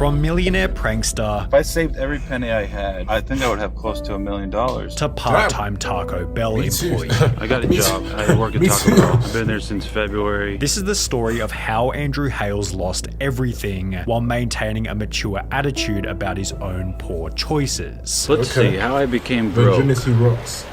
From millionaire prankster If I saved every penny I had, I think I would have close to $1 million. to part-time Taco Bell employee. I got a job. I work at Taco Bell. I've been there since February. This is the story of how Andrew Hales lost everything while maintaining a mature attitude about his own poor choices. Let's see how I became broke. Virginity rocks.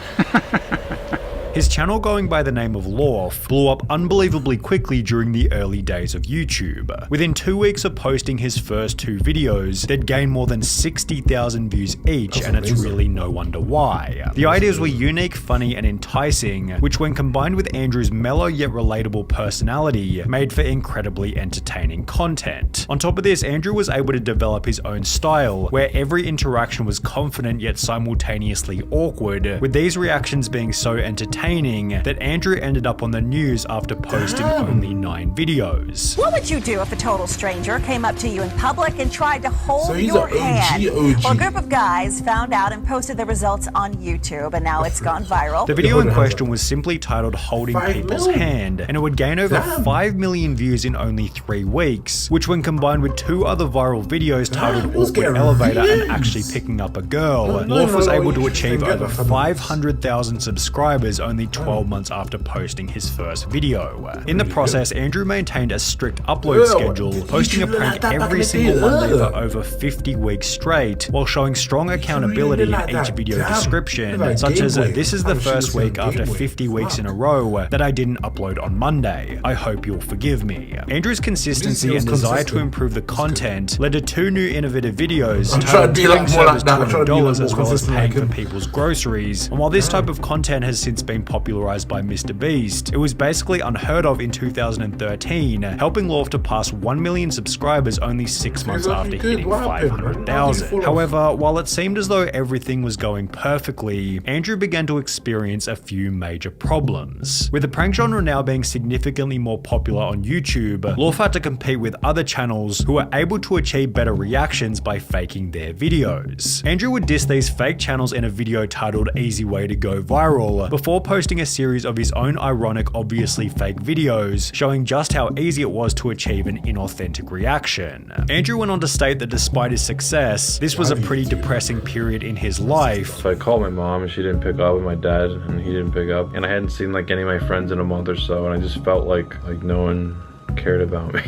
His channel, going by the name of Lorf, blew up unbelievably quickly during the early days of YouTube. Within 2 weeks of posting his first 2 videos, they'd gained more than 60,000 views each, and it's really no wonder why. The ideas were unique, funny, and enticing, which when combined with Andrew's mellow yet relatable personality, made for incredibly entertaining content. On top of this, Andrew was able to develop his own style, where every interaction was confident yet simultaneously awkward, with these reactions being so entertaining that Andrew ended up on the news after posting only 9 videos. What would you do if a total stranger came up to you in public and tried to hold he's your an hand? OG. Well, a group of guys found out and posted the results on YouTube, and now it's gone viral. The video in question was simply titled Holding People's Hand, and it would gain over 5 million views in only 3 weeks, which when combined with 2 other viral videos titled Awkward Elevator and Actually Picking Up a Girl, Lorf was able to achieve over 500,000 subscribers only 12 months after posting his first video. In the process, Andrew maintained a strict upload schedule, posting a prank every single Monday for over 50 weeks straight, while showing strong accountability in each video description, such as this is the first week after 50 weeks in a row that I didn't upload on Monday. I hope you'll forgive me. Andrew's consistency and desire to improve the content led to 2 new innovative videos titled Giving Service $200 as well as paying for people's groceries. And while this type of content has since been popularized by Mr. Beast, it was basically unheard of in 2013, helping Lorf to pass 1 million subscribers only 6 months after hitting 500,000. However, while it seemed as though everything was going perfectly, Andrew began to experience a few major problems. With the prank genre now being significantly more popular on YouTube, Lorf had to compete with other channels who were able to achieve better reactions by faking their videos. Andrew would diss these fake channels in a video titled Easy Way to Go Viral, before posting a series of his own ironic, obviously fake videos, showing just how easy it was to achieve an inauthentic reaction. Andrew went on to state that despite his success, this was a pretty depressing period in his life. So I called my mom and she didn't pick up, and my dad and he didn't pick up, and I hadn't seen like any of my friends in a month or so, and I just felt like no one cared about me.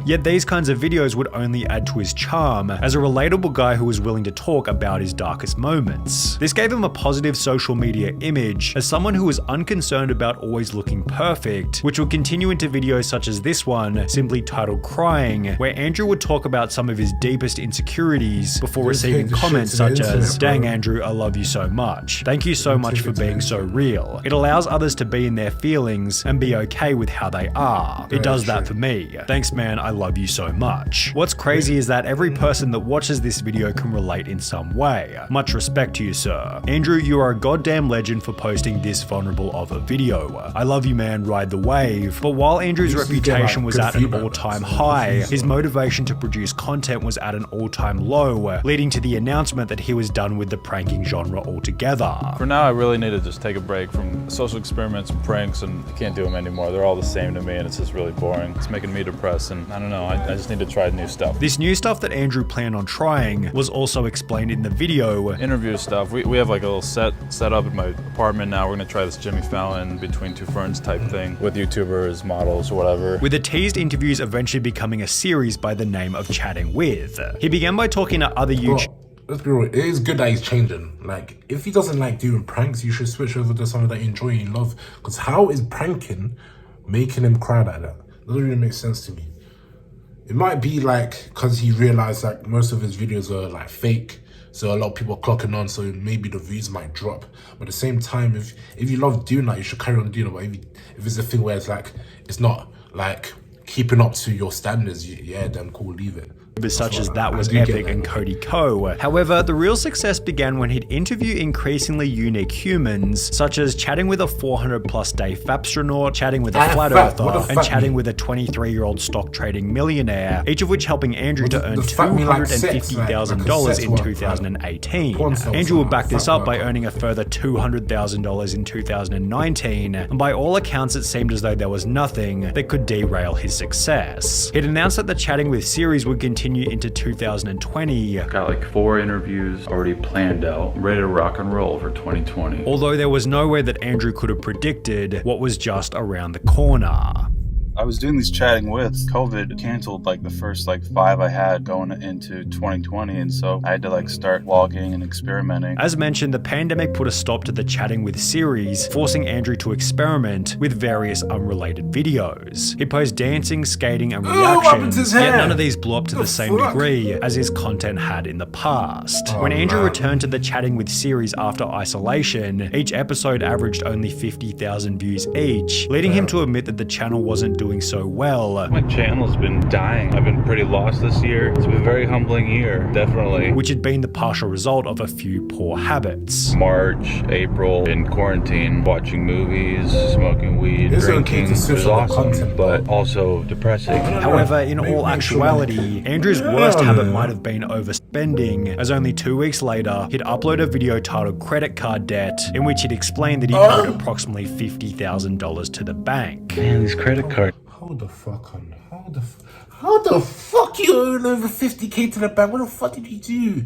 Yet these kinds of videos would only add to his charm as a relatable guy who was willing to talk about his darkest moments. This gave him a positive social media image as someone who was unconcerned about always looking perfect, which would continue into videos such as this one, simply titled Crying, where Andrew would talk about some of his deepest insecurities before receiving comments such as, "Dang Andrew, I love you so much. Thank you so much for being so real. It allows others to be in their feelings and be okay with how they are. It does that for me. Thanks man, I love you so much." What's crazy is that every person that watches this video can relate in some way. Much respect to you, sir. Andrew, you are a goddamn legend for posting this vulnerable of a video. I love you man, ride the wave. But while Andrew's reputation was at an all-time high, his motivation to produce content was at an all-time low, leading to the announcement that he was done with the pranking genre altogether. For now, I really need to just take a break from social experiments and pranks, and I can't do them anymore. They're all the same to me, and it's just really boring. It's making me depressed, and I don't know, I just need to try new stuff. This new stuff that Andrew planned on trying was also explained in the video. Interview stuff. We have like a little set up in my apartment now. We're gonna try this Jimmy Fallon Between Two Ferns type thing with YouTubers, models, or whatever. With the teased interviews eventually becoming a series by the name of Chatting With. He began by talking to other YouTubers. Let's be real, it is good that he's changing. Like, if he doesn't like doing pranks, you should switch over to something that you enjoy and love. Because how is pranking making him cry like that? Doesn't really make sense to me. It might be like because he realized like most of his videos are like fake, so a lot of people are clocking on, so maybe the views might drop. But at the same time, if you love doing that, you should carry on doing it. But if it's a thing where it's like it's not like keeping up to your standards, yeah, then cool, leave it. Such as That Was Epic and Cody Ko. However, the real success began when he'd interview increasingly unique humans, such as chatting with a 400+ day Fapstronaut, chatting with a flat earther, and chatting with a 23-year-old stock trading millionaire, each of which helping Andrew to earn $250,000 in 2018. Andrew would back this up by earning a further $200,000 in 2019, and by all accounts it seemed as though there was nothing that could derail his success. He'd announced that the Chatting With series would continue continue into 2020. Got like 4 interviews already planned out, ready to rock and roll for 2020. Although there was no way that Andrew could have predicted what was just around the corner. I was doing these chatting with. COVID canceled like the first 5 I had going into 2020, and so I had to start vlogging and experimenting. As mentioned, the pandemic put a stop to the Chatting With series, forcing Andrew to experiment with various unrelated videos. He posed dancing, skating, and reactions, yet none of these blew up to the same degree as his content had in the past. When Andrew returned to the Chatting With series after isolation, each episode averaged only 50,000 views each, leading him to admit that the channel wasn't doing so well. My channel's been dying. I've been pretty lost this year. It's been a very humbling year, definitely. Which had been the partial result of a few poor habits. March, April, in quarantine, watching movies, smoking weed, drinking. It was awesome, but also depressing. However, in all actuality, Andrew's worst habit might have been overspending, as only 2 weeks later, he'd upload a video titled Credit Card Debt, in which he'd explained that he owed approximately $50,000 to the bank. Man, these credit cards. Hold the fuck on. How the fuck you own over 50k to the bank? What the fuck did you do?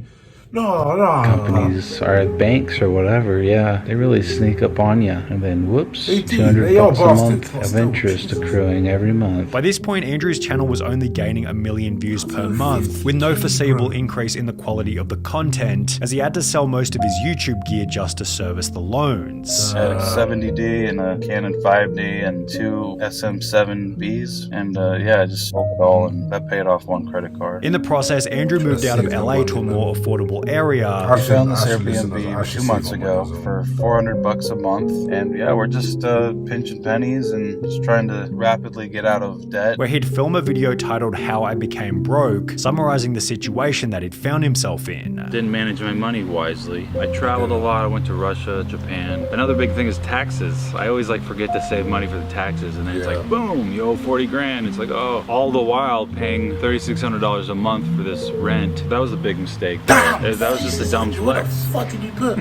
No. Companies or banks or whatever, yeah, they really sneak up on you, and then whoops, They do. $200 They are a bastards, month but of still, interest Jesus. accruing every month. By this point, Andrew's channel was only gaining 1 million views per month, with no foreseeable increase in the quality of the content, as he had to sell most of his YouTube gear just to service the loans. I had a 70D and a Canon 5D and 2 SM7Bs, and I just sold it all, and that paid off 1 credit card. In the process, Andrew moved out of LA to a more affordable area. I found this Airbnb 2 months ago for $400 a month, and we're just pinching pennies and just trying to rapidly get out of debt. Where he'd film a video titled How I Became Broke, summarizing the situation that he'd found himself in. Didn't manage my money wisely. I traveled a lot. I went to Russia, Japan. Another big thing is taxes. I always forget to save money for the taxes, and then it's boom, you owe 40 grand. It's all the while paying $3,600 a month for this rent. That was a big mistake. That was just a dumb What the flex. fuck did you put?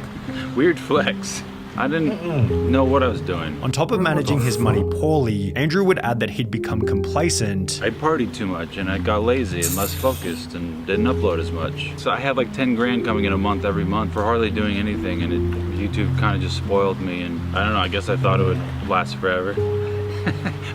Weird flex. I didn't know what I was doing. On top of managing his money poorly, Andrew would add that he'd become complacent. I partied too much and I got lazy and less focused and didn't upload as much. So I had 10 grand coming in a month every month for hardly doing anything, and YouTube kind of just spoiled me, and I don't know, I guess I thought it would last forever.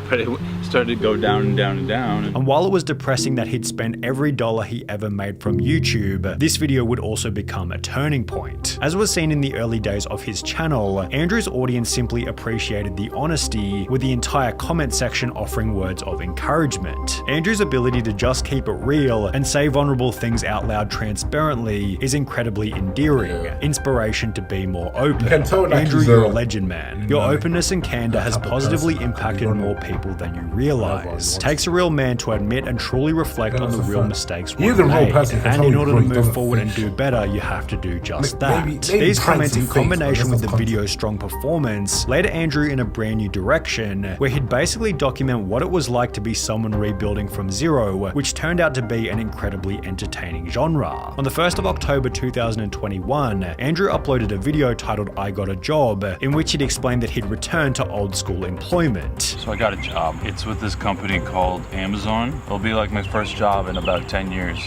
But it started to go down and down and down. And while it was depressing that he'd spent every dollar he ever made from YouTube, this video would also become a turning point. As was seen in the early days of his channel, Andrew's audience simply appreciated the honesty, with the entire comment section offering words of encouragement. Andrew's ability to just keep it real and say vulnerable things out loud transparently is incredibly endearing. Inspiration to be more open. can tell, Andrew, he's you're a a- legend, man. Your openness and candor has positively impacted more people than you realize. Takes a real man to admit and truly reflect on the real mistakes He's one a real made. person, can And tell in you order to what he move doesn't forward and finish. do better, you have to do just that. Maybe These comments, in pranks and combination fakes, with but the that's video's strong performance, led Andrew in a brand new direction, where he'd basically document what it was like to be someone rebuilding from zero, which turned out to be an incredibly entertaining genre. On the 1st of October 2021, Andrew uploaded a video titled I Got a Job, in which he'd explained that he'd returned to old school employment. So I got a job. It's with this company called Amazon. It'll be my first job in about 10 years.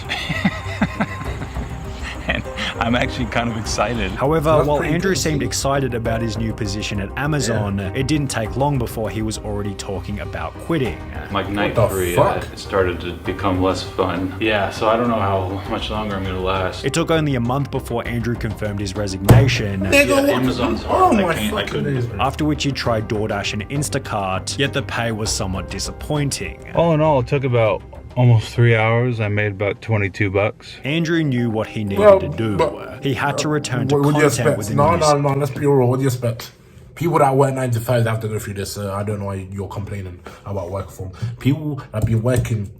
And I'm actually kind of excited. However, That's while pretty Andrew cool. seemed excited about his new position at Amazon, it didn't take long before he was already talking about quitting. Night the 3, fuck? it started to become less fun. Yeah, so I don't know how much longer I'm gonna last. It took only a month before Andrew confirmed his resignation, Nigga, Amazon's oh hard. my I couldn't. fucking days. after which he tried DoorDash and Instacart, yet the pay was somewhat disappointing. All in all, it took about almost 3 hours. I made about 22 bucks. Andrew knew what he needed Well, to do. but- He had to return to What do you content expect? with a No, new let's be real. What do you expect? People that work 9 to 5 have to go through this. I don't know why you're complaining about work from. People that have been working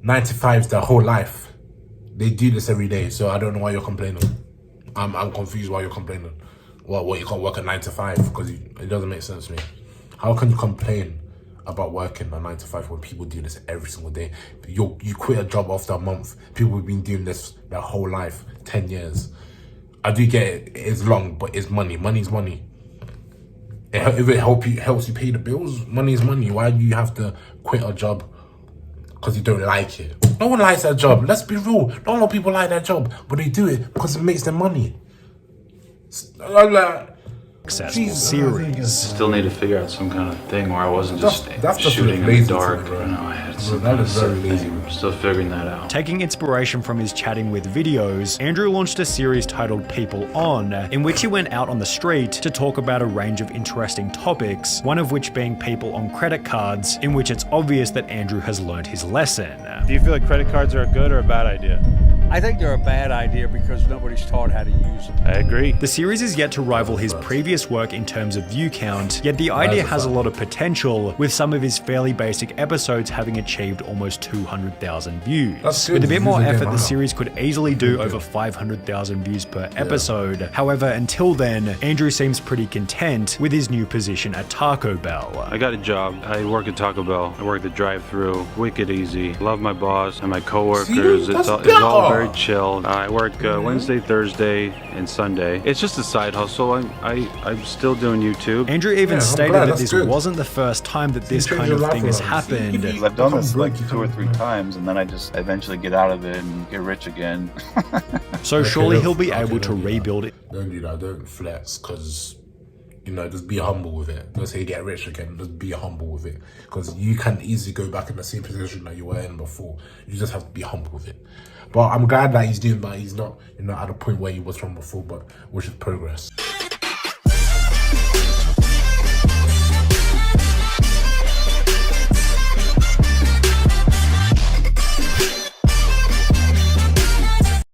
9 to 5s their whole life. They do this every day, so I don't know why you're complaining. I'm confused why you're complaining. What you can't work at 9 to 5 because it doesn't make sense to me. How can you complain about working a 9 to 5 when people do this every single day? You quit a job after a month. People have been doing this their whole life, 10 years. I do get it. It's long, but it's money. Money's money. If it helps you pay the bills, money is money. Why do you have to quit a job because you don't like it? No one likes that job. Let's be real. Not a lot of people like that job, but they do it because it makes them money. I'm like, successful series. Still need to figure out some kind of thing where I wasn't just That's just shooting in the lazy dark. to me, bro. You know, I had some That kind of is very set lazy, thing. bro. Still figuring that out. Taking inspiration from his chatting with videos, Andrew launched a series titled People On, in which he went out on the street to talk about a range of interesting topics, one of which being people on credit cards, in which it's obvious that Andrew has learned his lesson. Do you feel like credit cards are a good or a bad idea? I think they're a bad idea because nobody's taught how to use them. I agree. The series is yet to rival his previous work in terms of view count, yet the idea has a lot of potential, with some of his fairly basic episodes having achieved almost 200,000 views. That's good. With a bit more Views are effort, getting the higher. series could easily do over 500,000 views per episode. However, until then, Andrew seems pretty content with his new position at Taco Bell. I got a job. I work at Taco Bell. I work the drive-thru. Wicked easy. Love my boss and my coworkers. See, It's all better. very chill. I work Wednesday, Thursday, and Sunday. It's just a side hustle. I'm still doing YouTube. Andrew even I'm stated glad, that that's this good. wasn't the first time that this changed kind your of life thing has around. See, you happened. could be- I've done this Become like broke, 2 or you 3 become- times, and then I just eventually get out of it and get rich again. So surely he'll be Okay, able to don't do that. rebuild it. Don't do that. Don't flex, because you know, just be humble with it. Don't say get rich again. Just be humble with it, because you can easily go back in the same position that you were in before. You just have to be humble with it. But I'm glad that he's doing that. He's not, you know, at the point where he was from before, but which is progress.